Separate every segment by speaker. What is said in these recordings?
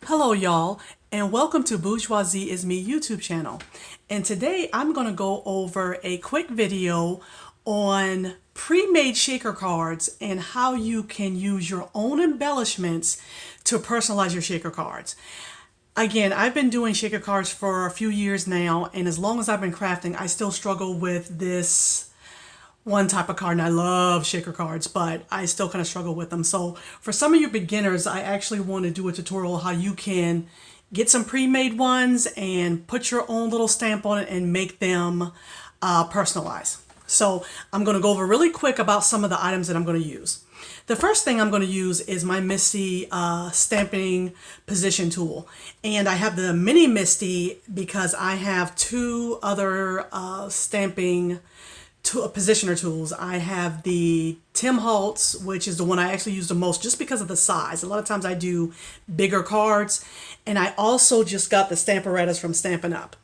Speaker 1: Hello y'all, and welcome to Bourgeoisie is Me YouTube channel. And today I'm going to go over a quick video on pre-made shaker cards and how you can use your own embellishments to personalize your shaker cards. Again, I've been doing shaker cards for a few years now, and as long as I've been crafting, I still struggle with this one type of card, and I love shaker cards, but I still kind of struggle with them. So for some of you beginners, I actually want to do a tutorial how you can get some pre-made ones and put your own little stamp on it and make them personalized. So I'm going to go over really quick about some of the items that I'm going to use. The first thing I'm going to use is my Misty stamping position tool. And I have the mini Misty because I have two other stamping positioner tools. I have the Tim Holtz, which is the one I actually use the most just because of the size. A lot of times I do bigger cards. And I also just got the Stamparettas from Stampin' Up.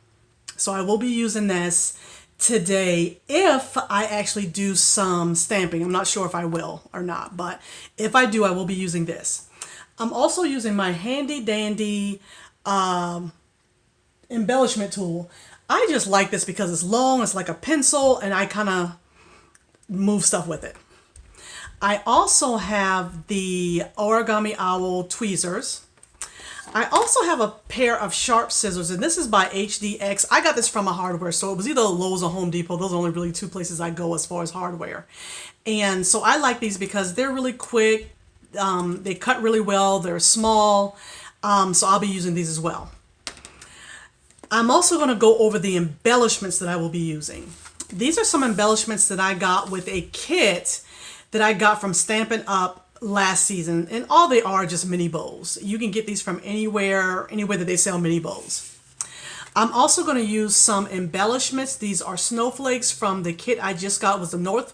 Speaker 1: So I will be using this today if I actually do some stamping. I'm not sure if I will or not, but if I do, I will be using this. I'm also using my handy dandy embellishment tool. I just like this because it's long, it's like a pencil, and I kind of move stuff with it. I also have the Origami Owl tweezers. I also have a pair of sharp scissors, and this is by HDX. I got this from a hardware store. It was either Lowe's or Home Depot. Those are only really two places I go as far as hardware. And so I like these because they're really quick. They cut really well. They're small. So I'll be using these as well. I'm also going to go over the embellishments that I will be using. These are some embellishments that I got with a kit that I got from Stampin' Up last season, and all they are just mini bows. You can get these from anywhere that they sell mini bows. I'm also going to use some embellishments. These are snowflakes from the kit I just got. It was the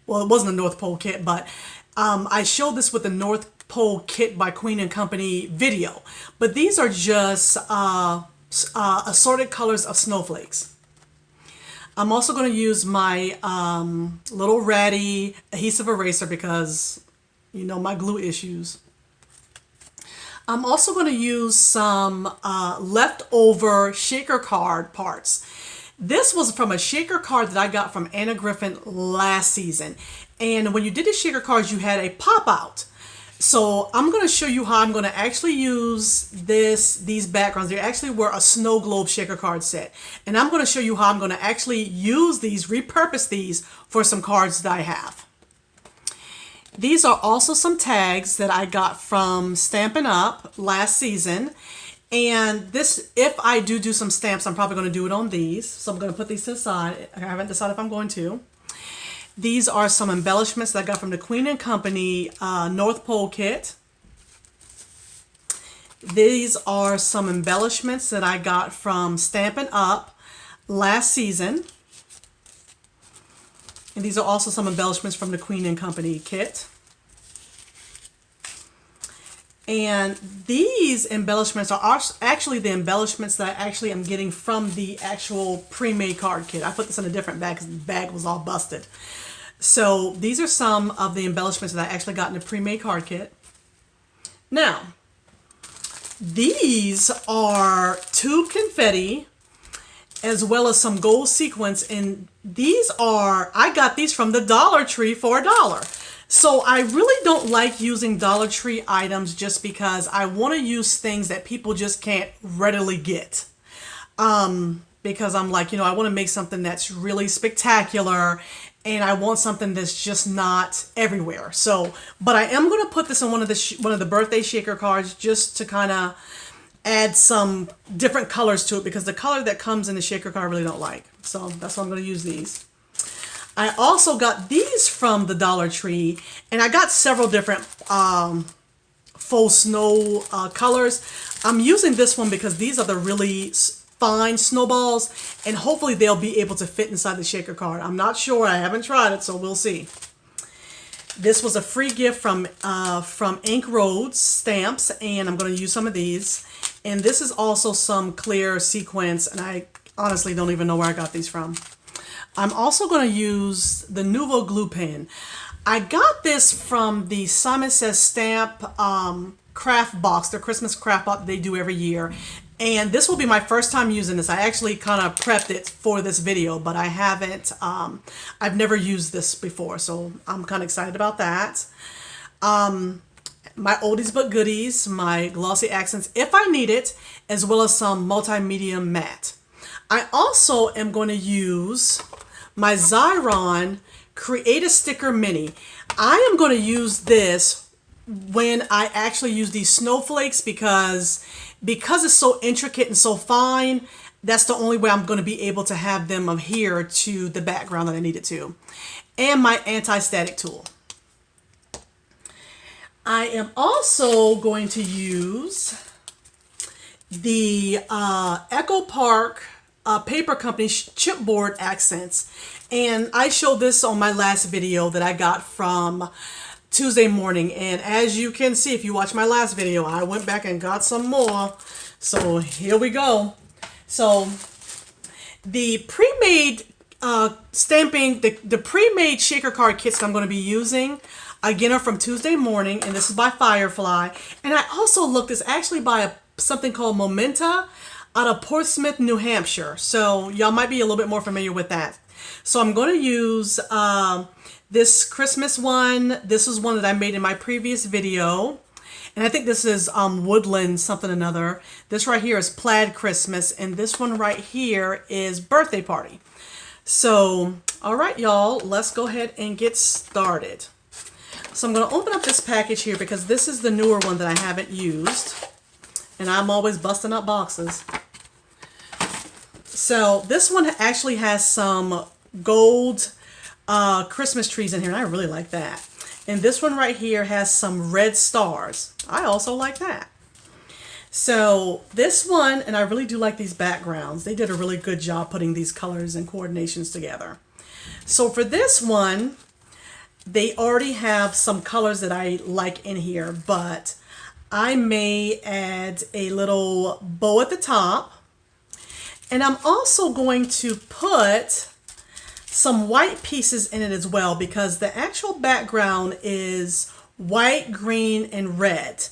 Speaker 1: well, it wasn't a North Pole kit, but I showed this with the North Pole kit by Queen and Company video. But these are just assorted colors of snowflakes. I'm also going to use my little ratty adhesive eraser because, you know, my glue issues. I'm also going to use some leftover shaker card parts. This was from a shaker card that I got from Anna Griffin last season. And when you did the shaker cards, you had a pop out. So I'm going to show you how I'm going to actually use these backgrounds. They actually were a snow globe shaker card set. And I'm going to show you how I'm going to actually use these, repurpose these for some cards that I have. These are also some tags that I got from Stampin' Up last season. And this, if I do some stamps, I'm probably going to do it on these. So I'm going to put these to the side. I haven't decided if I'm going to. These are some embellishments that I got from the Queen and Company North Pole kit. These are some embellishments that I got from Stampin' Up last season. And these are also some embellishments from the Queen and Company kit. And these embellishments are actually the embellishments that I actually am getting from the actual pre-made card kit. I put this in a different bag because the bag was all busted. So these are some of the embellishments that I actually got in the pre-made card kit. Now, these are tube confetti as well as some gold sequins, and I got these from the Dollar Tree for $1. So I really don't like using Dollar Tree items just because I want to use things that people just can't readily get. Because I'm like, you know, I want to make something that's really spectacular, and I want something that's just not everywhere. So, but I am going to put this in one of the birthday shaker cards just to kind of add some different colors to it, because the color that comes in the shaker card I really don't like. So that's why I'm going to use these. I also got these from the Dollar Tree, and I got several different faux snow colors. I'm using this one because these are the really fine snowballs, and hopefully they'll be able to fit inside the shaker card. I'm not sure. I haven't tried it, so we'll see. This was a free gift from Ink Roads Stamps, and I'm going to use some of these. And this is also some clear sequins, and I honestly don't even know where I got these from. I'm also going to use the Nuvo glue pen. I got this from the Simon Says Stamp craft box, their Christmas craft box they do every year. And this will be my first time using this. I actually kind of prepped it for this video, but I haven't, I've never used this before, so I'm kind of excited about that. My oldies but goodies, my glossy accents if I need it, as well as some multimedia matte. I also am going to use my Xyron Create a Sticker Mini. I am going to use this when I actually use these snowflakes because it's so intricate and so fine. That's the only way I'm going to be able to have them adhere to the background that I need it to. And my anti-static tool. I am also going to use the Echo Park Paper Company chipboard accents. And I showed this on my last video that I got from Tuesday morning. And as you can see, if you watch my last video, I went back and got some more. So here we go. So the pre-made stamping, the pre-made shaker card kits that I'm going to be using, again, are from Tuesday morning, and this is by Firefly. And I also looked, it's actually by something called Momenta out of Portsmouth, New Hampshire. So y'all might be a little bit more familiar with that. So I'm going to use this Christmas one. This is one that I made in my previous video. And I think this is Woodland something or another. This right here is Plaid Christmas. And this one right here is Birthday Party. So, all right, y'all, let's go ahead and get started. So I'm going to open up this package here because this is the newer one that I haven't used. And I'm always busting up boxes. So this one actually has some gold Christmas trees in here, and I really like that. And this one right here has some red stars. I also like that. So this one, and I really do like these backgrounds. They did a really good job putting these colors and coordinations together. So for this one, they already have some colors that I like in here, but I may add a little bow at the top. And I'm also going to put some white pieces in it as well because the actual background is white, green, and red.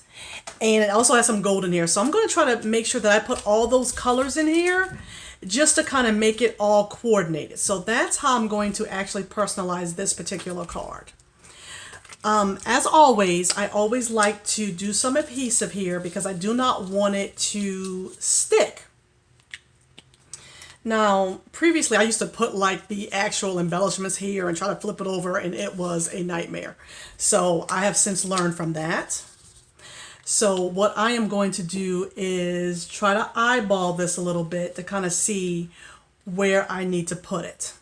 Speaker 1: And it also has some gold in here. So I'm going to try to make sure that I put all those colors in here just to kind of make it all coordinated. So that's how I'm going to actually personalize this particular card. As always, I always like to do some adhesive here because I do not want it to stick. Now, previously I used to put like the actual embellishments here and try to flip it over, and it was a nightmare. So I have since learned from that. So what I am going to do is try to eyeball this a little bit to kind of see where I need to put it.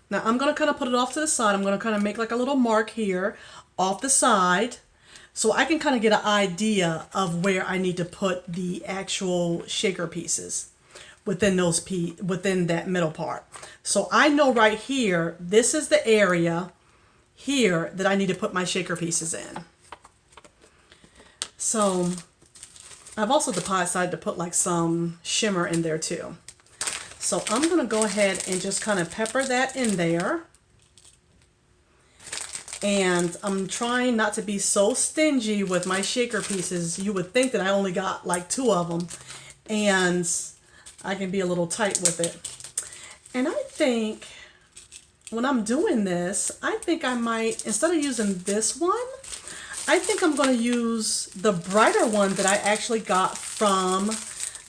Speaker 1: Now I'm going to kind of put it off to the side. I'm going to kind of make like a little mark here off the side so I can kind of get an idea of where I need to put the actual shaker pieces within within that middle part. So I know right here, this is the area here that I need to put my shaker pieces in. So I've also decided to put like some shimmer in there too. So I'm going to go ahead and just kind of pepper that in there. And I'm trying not to be so stingy with my shaker pieces. You would think that I only got like 2 of them. And I can be a little tight with it. And I think when I'm doing this, I think I might, instead of using this one, I think I'm going to use the brighter one that I actually got from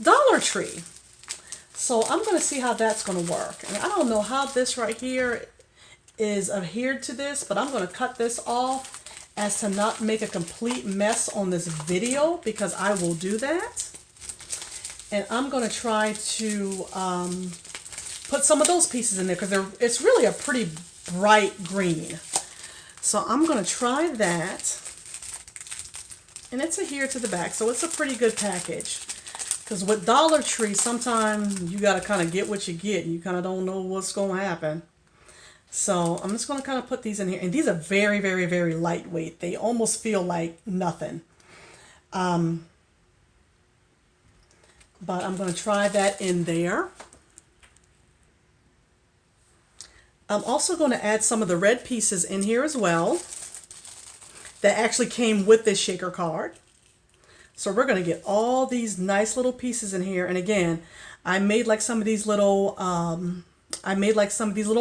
Speaker 1: Dollar Tree. So I'm going to see how that's going to work. And I don't know how this right here is adhered to this, but I'm going to cut this off as to not make a complete mess on this video because I will do that. And I'm going to try to put some of those pieces in there because it's really a pretty bright green. So I'm going to try that. And it's adhered to the back, so it's a pretty good package. Because with Dollar Tree, sometimes you got to kind of get what you get. You kind of don't know what's going to happen. So I'm just going to kind of put these in here. And these are very, very, very lightweight. They almost feel like nothing. But I'm going to try that in there. I'm also going to add some of the red pieces in here as well. that actually came with this shaker card. So we're going to get all these nice little pieces in here. And again, I made like some of these little,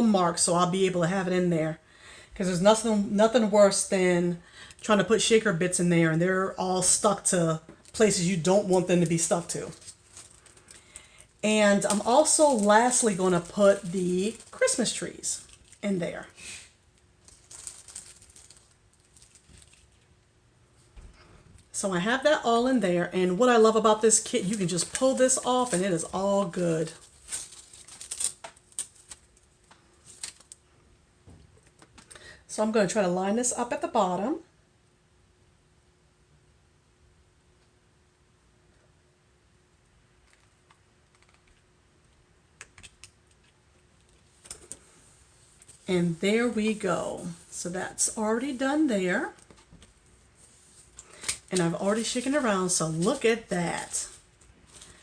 Speaker 1: marks, so I'll be able to have it in there. Because there's nothing worse than trying to put shaker bits in there and they're all stuck to places you don't want them to be stuck to. And I'm also lastly going to put the Christmas trees in there. So I have that all in there, and what I love about this kit, you can just pull this off and it is all good. So I'm going to try to line this up at the bottom. And there we go. So that's already done there. And I've already shaken around, so look at that.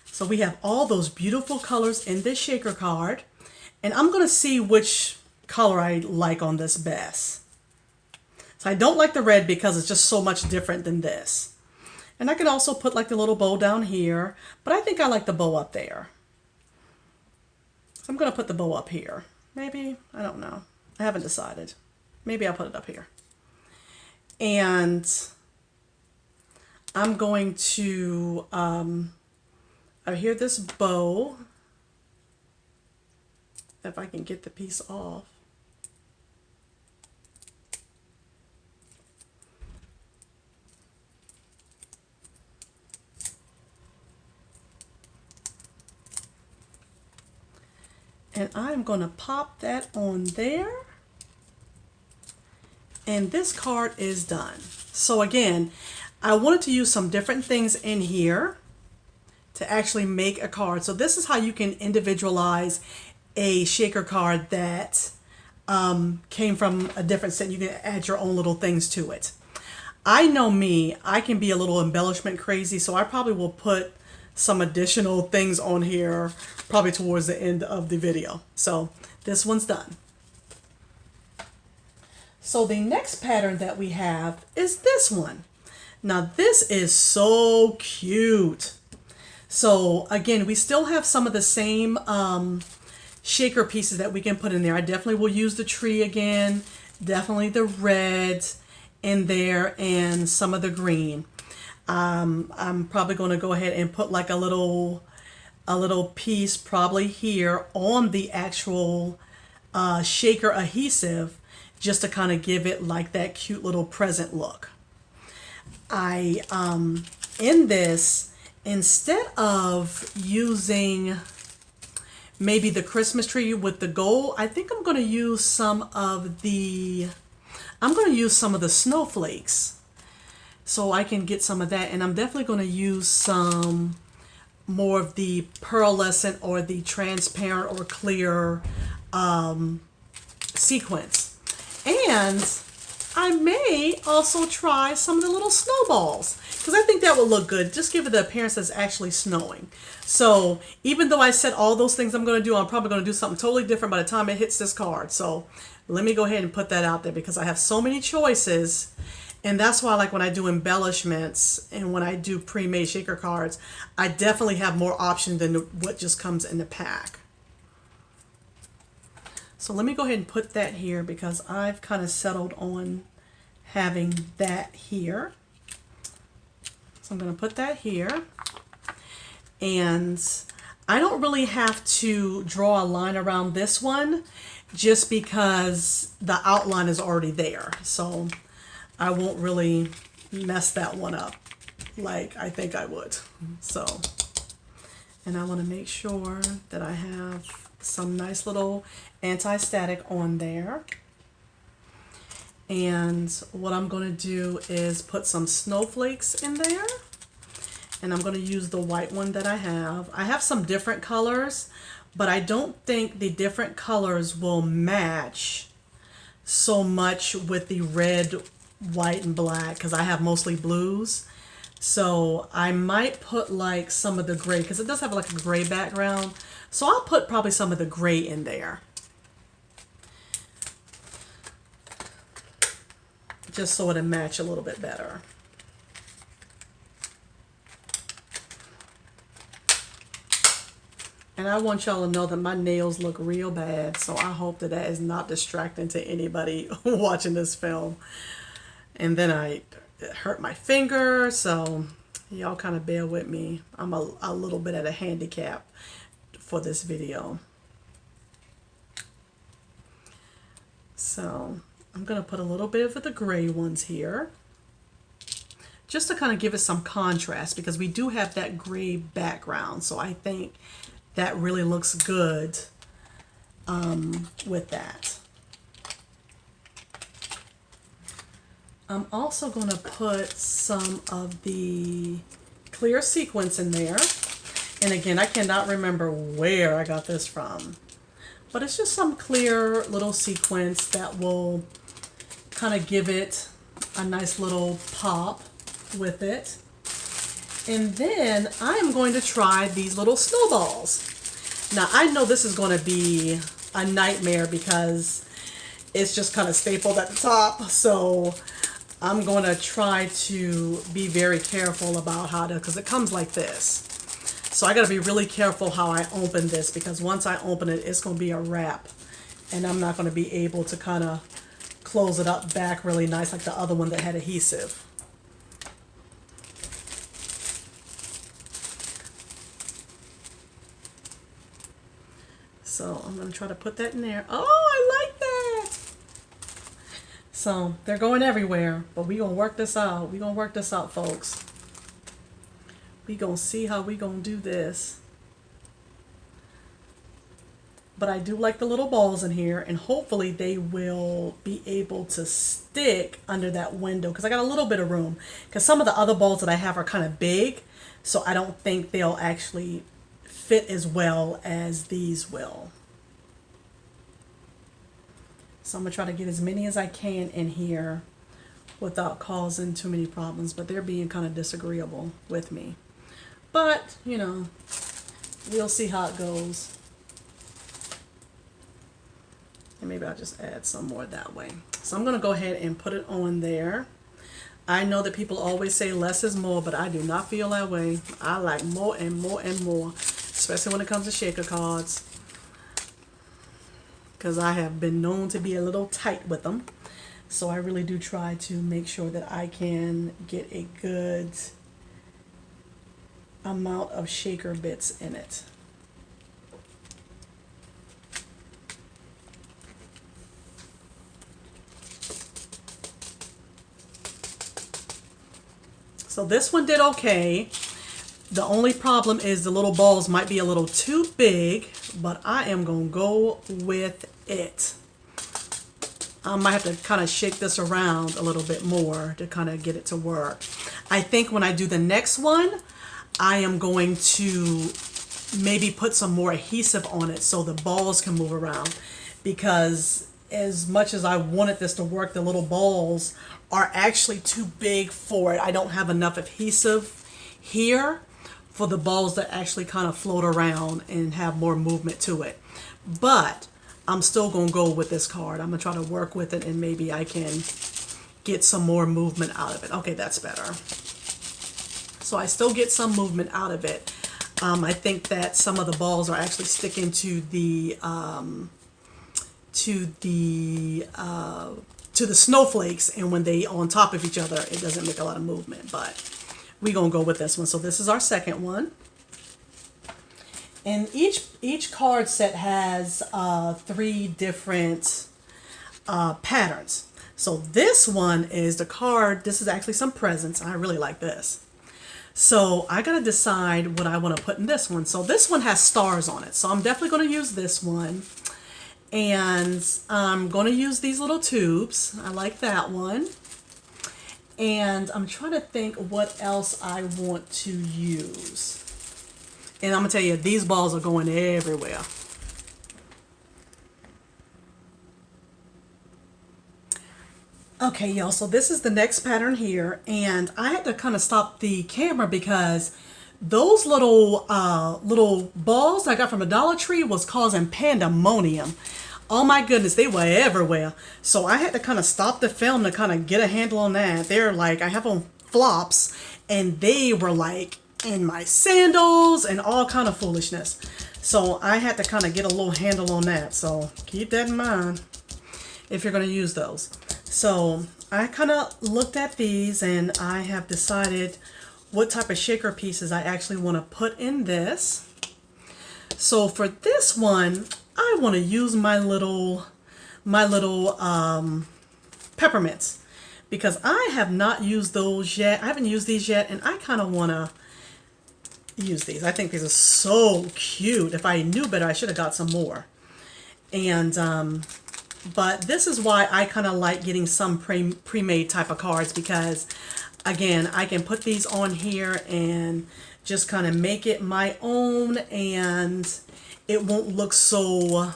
Speaker 1: So we have all those beautiful colors in this shaker card. And I'm going to see which color I like on this best. So I don't like the red because it's just so much different than this. And I could also put like the little bow down here, but I think I like the bow up there. So I'm going to put the bow up here. Maybe, I don't know. I haven't decided. Maybe I'll put it up here. And I'm going to adhere this bow, if I can get the piece off. And I'm going to pop that on there. And this card is done. So again, I wanted to use some different things in here to actually make a card. So this is how you can individualize a shaker card that came from a different set. You can add your own little things to it. I know me, I can be a little embellishment crazy, so I probably will put some additional things on here probably towards the end of the video. So this one's done. So the next pattern that we have is this one. Now this is so cute. So again, we still have some of the same shaker pieces that we can put in there. I definitely will use the tree again, definitely the red in there and some of the green. I'm probably going to go ahead and put like a little piece probably here on the actual shaker adhesive, just to kind of give it like that cute little present look. In this, instead of using maybe the Christmas tree with the gold, I think I'm going to use some of the snowflakes. So I can get some of that, and I'm definitely going to use some more of the pearlescent or the transparent or clear sequins. And I may also try some of the little snowballs, because I think that would look good. Just give it the appearance that's actually snowing. So even though I said all those things I'm going to do, I'm probably going to do something totally different by the time it hits this card. So let me go ahead and put that out there, because I have so many choices. And that's why, like, when I do embellishments and when I do pre-made shaker cards, I definitely have more options than what just comes in the pack. So let me go ahead and put that here, because I've kind of settled on having that here. So I'm going to put that here. And I don't really have to draw a line around this one, just because the outline is already there. So I won't really mess that one up like I think I would. So, and I want to make sure that I have some nice little anti-static on there. And what I'm going to do is put some snowflakes in there. And I'm going to use the white one that I have. I have some different colors, but I don't think the different colors will match so much with the red, white, and black, because I have mostly blues. So I might put like some of the gray, because it does have like a gray background. So I'll put probably some of the gray in there, just so it'll match a little bit better. And I want y'all to know that my nails look real bad, so I hope that that is not distracting to anybody watching this film. And then it hurt my finger, so y'all kind of bear with me. I'm a little bit at a handicap for this video. So I'm going to put a little bit of the gray ones here, just to kind of give it some contrast, because we do have that gray background. So I think that really looks good with that. I'm also going to put some of the clear sequins in there. And again, I cannot remember where I got this from, but it's just some clear little sequins that will kind of give it a nice little pop with it. And then I am going to try these little snowballs. Now I know this is going to be a nightmare because it's just kind of stapled at the top. So I'm going to try to be very careful about how to, because it comes like this. So I got to be really careful how I open this, because once I open it, it's going to be a wrap. And I'm not going to be able to kind of close it up back really nice like the other one that had adhesive. So I'm going to try to put that in there. Oh, I like that. So they're going everywhere, but we're going to work this out. We're going to work this out, folks. We're going to see how we're going to do this. But I do like the little balls in here, and hopefully they will be able to stick under that window, because I got a little bit of room. Because some of the other balls that I have are kind of big, so I don't think they'll actually fit as well as these will. So I'm going to try to get as many as I can in here without causing too many problems, but they're being kind of disagreeable with me. But, you know, we'll see how it goes. And maybe I'll just add some more that way. So I'm going to go ahead and put it on there. I know that people always say less is more, but I do not feel that way. I like more and more and more, especially when it comes to shaker cards, because I have been known to be a little tight with them. So I really do try to make sure that I can get a good amount of shaker bits in it. So this one did okay. The only problem is the little balls might be a little too big, but I am going to go with it. I might have to kind of shake this around a little bit more to kind of get it to work. I think when I do the next one, I am going to maybe put some more adhesive on it so the balls can move around, because as much as I wanted this to work, the little balls are actually too big for it. I don't have enough adhesive here for the balls that actually kind of float around and have more movement to it. But I'm still going to go with this card. I'm going to try to work with it, and maybe I can get some more movement out of it. Okay, that's better. So I still get some movement out of it. I think that some of the balls are actually sticking to the snowflakes, and when they on top of each other, it doesn't make a lot of movement. But we're gonna go with this one. So this is our second one, and each card set has 3 different patterns. So this one is the card. This is actually some presents. I really like this. So I gotta decide what I want to put in this one. So this one has stars on it, so I'm definitely going to use this one. And I'm going to use these little tubes. I like that one. And I'm trying to think what else I want to use. And I'm going to tell you, these balls are going everywhere. Okay, y'all, so this is the next pattern here. And I had to kind of stop the camera because those little balls I got from a Dollar Tree was causing pandemonium. Oh my goodness, they were everywhere. So I had to kind of stop the film to kind of get a handle on that. They're like, I have on flops, and they were like in my sandals and all kind of foolishness. So I had to kind of get a little handle on that. So keep that in mind if you're going to use those. So I kind of looked at these and I have decided what type of shaker pieces I actually want to put in this. So for this one, I want to use my little peppermints, because I have not used those yet. I haven't used these yet, and I kind of want to use these. I think these are so cute. If I knew better, I should have got some more. And but this is why I kind of like getting some pre-made type of cards, because again, I can put these on here and just kind of make it my own, and it won't look so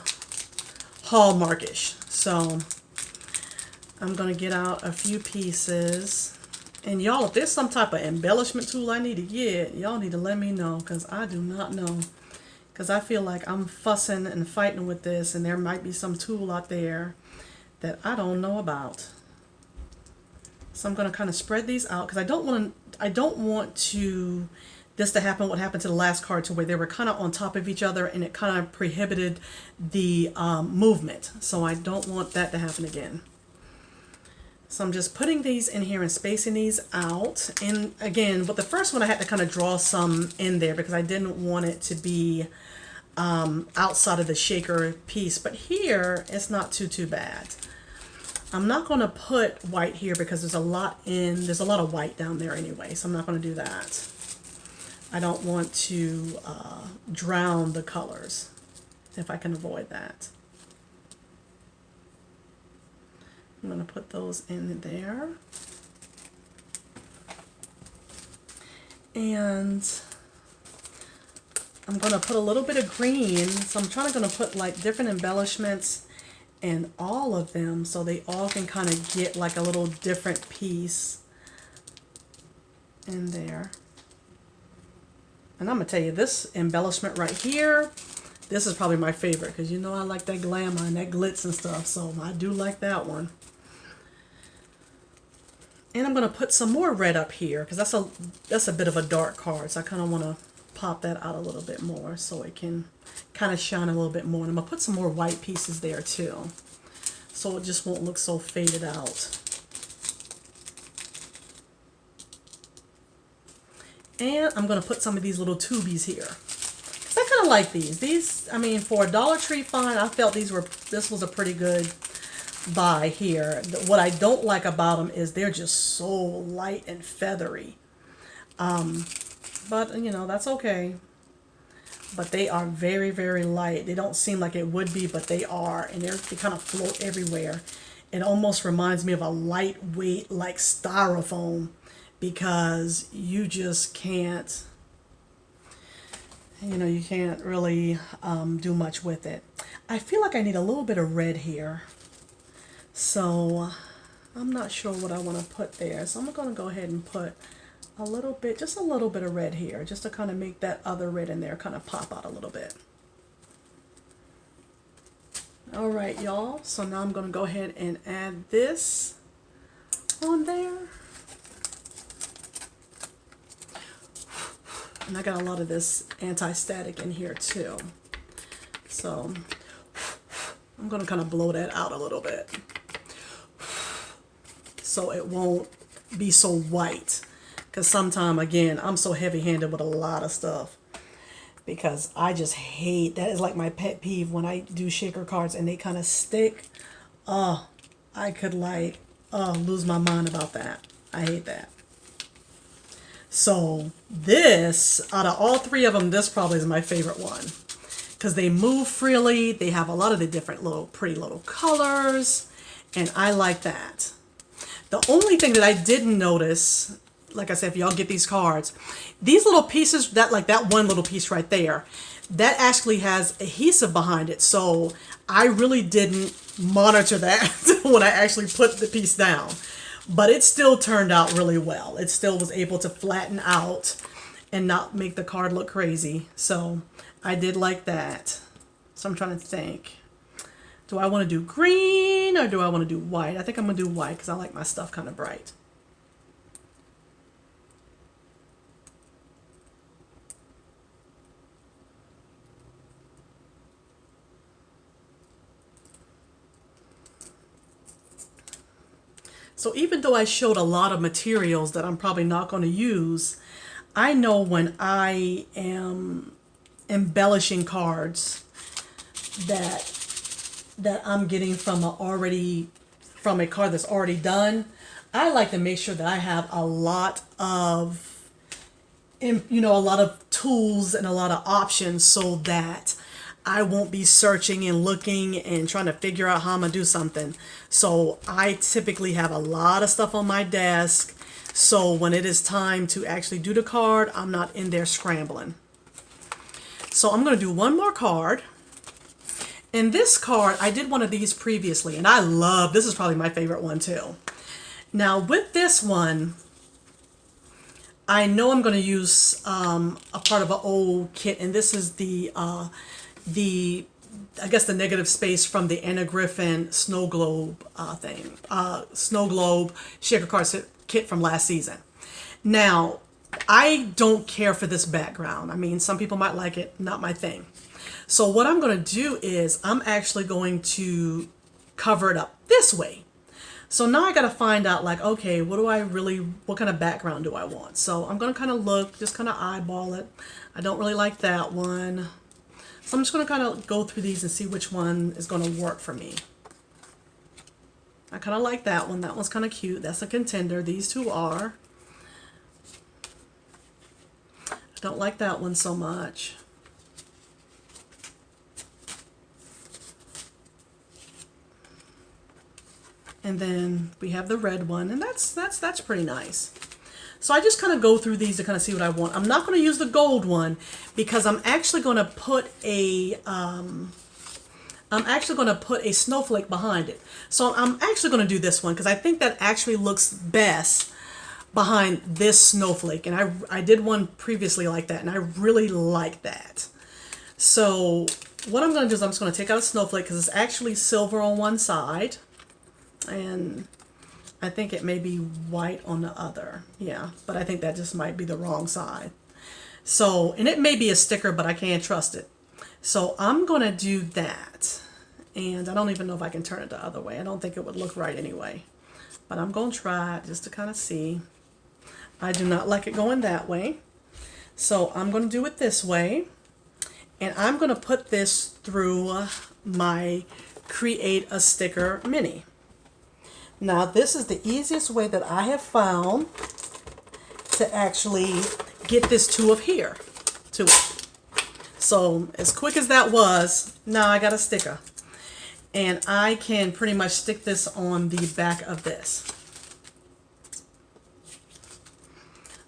Speaker 1: Hallmarkish. So I'm gonna get out a few pieces, and y'all, if there's some type of embellishment tool I need to get, y'all need to let me know, because I do not know, because I feel like I'm fussing and fighting with this, and there might be some tool out there that I don't know about. So I'm going to kind of spread these out, because I don't want to this to happen what happened to the last card, to where they were kind of on top of each other and it kind of prohibited the movement. So I don't want that to happen again. So I'm just putting these in here and spacing these out. And again, with the first one, I had to kind of draw some in there because I didn't want it to be outside of the shaker piece. But here, it's not too bad. I'm not going to put white here because there's a lot of white down there anyway, so I'm not going to do that. I don't want to drown the colors if I can avoid that. I'm going to put those in there. And I'm going to put a little bit of green, so I'm trying to put like different embellishments in all of them, so they all can kind of get like a little different piece in there. And I'm gonna tell you, this embellishment right here, this is probably my favorite, because you know I like that glamour and that glitz and stuff, so I do like that one. And I'm gonna put some more red up here, because that's a bit of a dark card, so I kind of want to pop that out a little bit more so it can kind of shine a little bit more. And I'm gonna put some more white pieces there too, so it just won't look so faded out. And I'm gonna put some of these little tubies here. I kind of like these. These, I mean, for a Dollar Tree find, I felt this was a pretty good buy here. What I don't like about them is they're just so light and feathery. But you know, that's okay. But they are very, very light. They don't seem like it would be, but they are, and they kind of float everywhere. It almost reminds me of a lightweight like styrofoam, because you just can't, you know, you can't really do much with it. I feel like I need a little bit of red here, so I'm not sure what I want to put there. So I'm going to go ahead and put a little bit, just a little bit of red here, just to kind of make that other red in there kind of pop out a little bit. All right, y'all. So now I'm going to go ahead and add this on there. And I got a lot of this anti-static in here too. So I'm going to kind of blow that out a little bit, so it won't be so white. Because sometimes, again, I'm so heavy-handed with a lot of stuff, because I just hate, that is like my pet peeve when I do shaker cards and they kind of stick. Oh, I could like lose my mind about that. I hate that. So this, out of all three of them, this probably is my favorite one, because they move freely. They have a lot of the different little pretty little colors, and I like that. The only thing that I didn't notice, like I said, if y'all get these cards, these little pieces, that one little piece right there, that actually has adhesive behind it. So I really didn't monitor that when I actually put the piece down. But it still turned out really well. It still was able to flatten out and not make the card look crazy. So I did like that. So I'm trying to think. Do I want to do green or do I want to do white? I think I'm going to do white because I like my stuff kind of bright. So even though I showed a lot of materials that I'm probably not going to use, I know when I am embellishing cards that I'm getting from a card that's already done. I like to make sure that I have a lot of a lot of tools and a lot of options so that I won't be searching and looking and trying to figure out how I'm gonna do something. So I typically have a lot of stuff on my desk. So when it is time to actually do the card, I'm not in there scrambling. So I'm gonna do one more card. And this card, I did one of these previously, and I love, this is probably my favorite one too. Now with this one, I know I'm going to use a part of an old kit, and this is I guess the negative space from the Anna Griffin Snow Globe Snow Globe shaker card kit from last season. Now, I don't care for this background. I mean, some people might like it, not my thing. So what I'm going to do is I'm actually going to cover it up this way. So now I got to find out like, okay, what kind of background do I want? So I'm going to kind of look, just kind of eyeball it. I don't really like that one. So I'm just going to kind of go through these and see which one is going to work for me. I kind of like that one. That one's kind of cute. That's a contender. These two are. I don't like that one so much. And then we have the red one, and that's pretty nice. So I just kind of go through these to kind of see what I want. I'm not going to use the gold one because I'm actually going to put a snowflake behind it. So I'm actually going to do this one because I think that actually looks best behind this snowflake. And I did one previously like that, and I really like that. So what I'm going to do is I'm just going to take out a snowflake because it's actually silver on one side. And I think it may be white on the other. Yeah, but I think that just might be the wrong side. So, and it may be a sticker, but I can't trust it. So I'm going to do that. And I don't even know if I can turn it the other way. I don't think it would look right anyway. But I'm going to try it just to kind of see. I do not like it going that way. So I'm going to do it this way. And I'm going to put this through my Create a Sticker Mini. Now, this is the easiest way that I have found to actually get this to adhere to it. So, as quick as that was, now I got a sticker. And I can pretty much stick this on the back of this.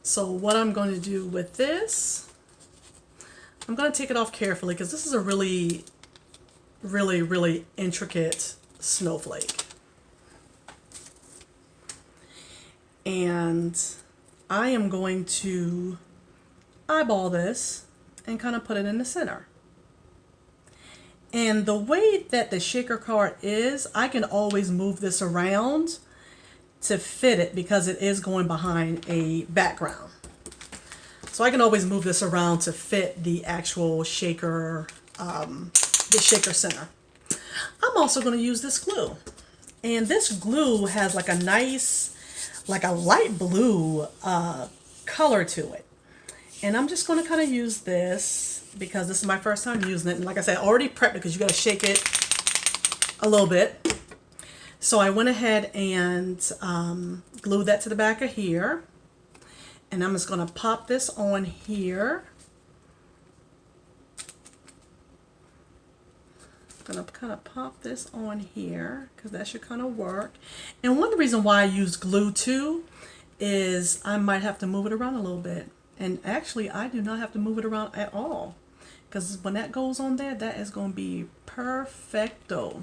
Speaker 1: So, what I'm going to do with this, I'm going to take it off carefully because this is a really, really, really intricate snowflake. And I am going to eyeball this and kind of put it in the center. And the way that the shaker card is, I can always move this around to fit it because it is going behind a background. So I can always move this around to fit the actual shaker, the shaker center. I'm also going to use this glue. And this glue has like a nice, like a light blue color to it. And I'm just going to kind of use this because this is my first time using it. And like I said, I already prepped it because you got to shake it a little bit. So I went ahead and glued that to the back of here. And I'm just going to pop this on here. Gonna kind of pop this on here because that should kind of work. And one of the reasons why I use glue too is I might have to move it around a little bit. And actually I do not have to move it around at all because when that goes on there, that is going to be perfecto.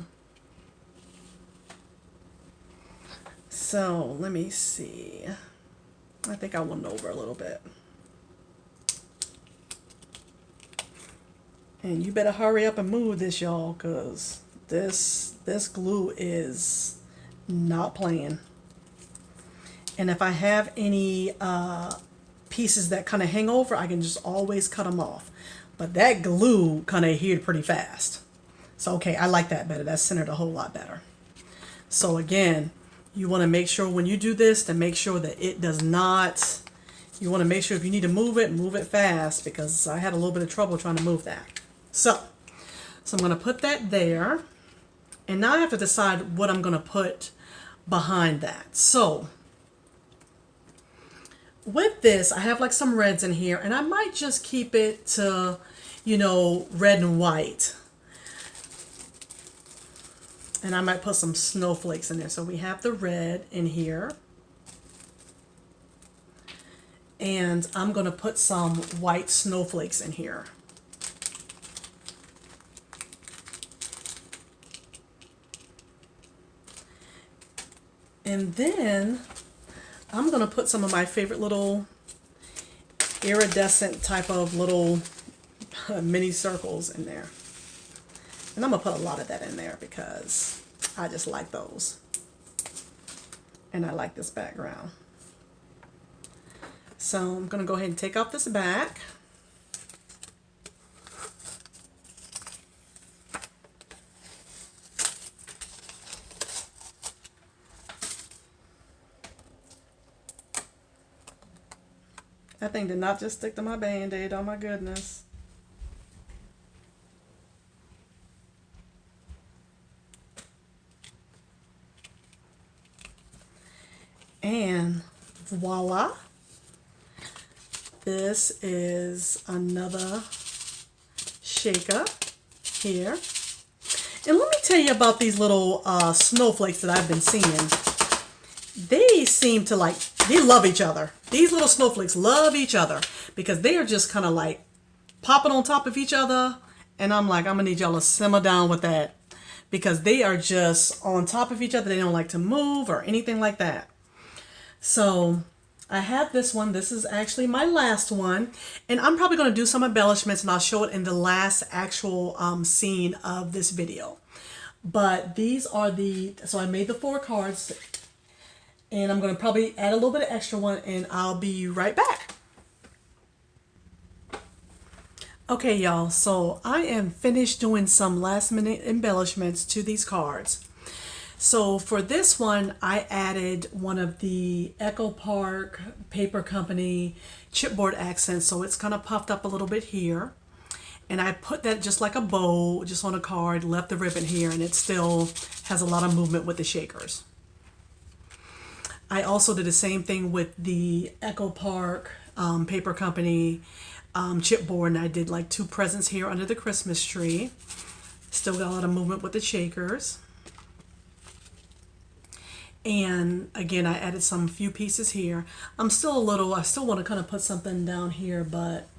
Speaker 1: So let me see. I think I went over a little bit. And you better hurry up and move this, y'all, because this glue is not playing. And if I have any pieces that kind of hang over, I can just always cut them off. But that glue kind of adhered pretty fast. So okay, I like that better. That's centered a whole lot better. So again, you want to make sure when you do this to make sure that it does not, you want to make sure if you need to move it fast, because I had a little bit of trouble trying to move that. So I'm going to put that there. And now I have to decide what I'm going to put behind that. So with this, I have like some reds in here, and I might just keep it to, you know, red and white. And I might put some snowflakes in there. So we have the red in here. And I'm going to put some white snowflakes in here. And then I'm going to put some of my favorite little iridescent type of little mini circles in there. And I'm going to put a lot of that in there because I just like those. And I like this background. So I'm going to go ahead and take off this back. That thing did not just stick to my Band-Aid, oh my goodness. And voila. This is another shaker here. And let me tell you about these little snowflakes that I've been seeing. They seem to like, they love each other. These little snowflakes love each other because they are just kind of like popping on top of each other. And I'm like, I'm gonna need y'all to simmer down with that because they are just on top of each other. They don't like to move or anything like that. So I have this one. This is actually my last one. And I'm probably going to do some embellishments and I'll show it in the last actual scene of this video. But these are the, so I made the 4 cards. And I'm going to probably add a little bit of extra one and I'll be right back. Okay, y'all. So I am finished doing some last minute embellishments to these cards. So for this one, I added one of the Echo Park Paper Company chipboard accents. So it's kind of puffed up a little bit here. And I put that just like a bow, just on a card, left the ribbon here, and it still has a lot of movement with the shakers. I also did the same thing with the Echo Park Paper Company chipboard, and I did like 2 presents here under the Christmas tree. Still got a lot of movement with the shakers. And again, I added some few pieces here. I still want to kind of put something down here, but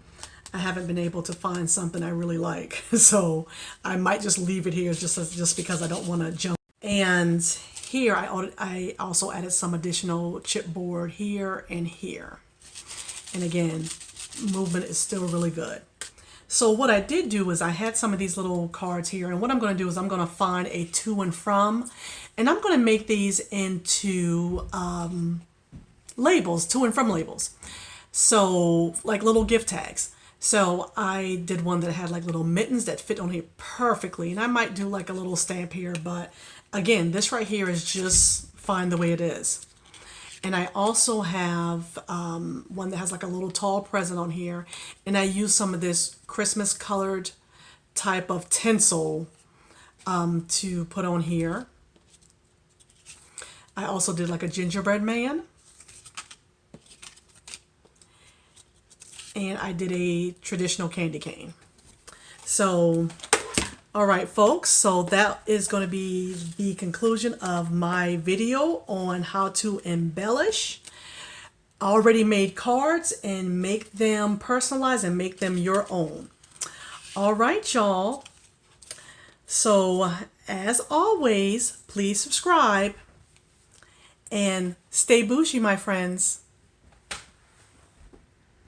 Speaker 1: I haven't been able to find something I really like. So I might just leave it here just because I don't want to jump. And here I also added some additional chipboard here and here. And again, movement is still really good. So what I did do is I had some of these little cards here, and what I'm going to do is I'm going to find a to and from, and I'm going to make these into labels, to and from labels. So like little gift tags. So I did one that had like little mittens that fit on here perfectly, and I might do like a little stamp here, but again, this right here is just fine the way it is. And I also have one that has like a little tall present on here. And I use some of this Christmas colored type of tinsel to put on here. I also did like a gingerbread man. And I did a traditional candy cane. So, all right, folks, so that is going to be the conclusion of my video on how to embellish already made cards and make them personalized and make them your own. All right, y'all. So, as always, please subscribe and stay bougie, my friends.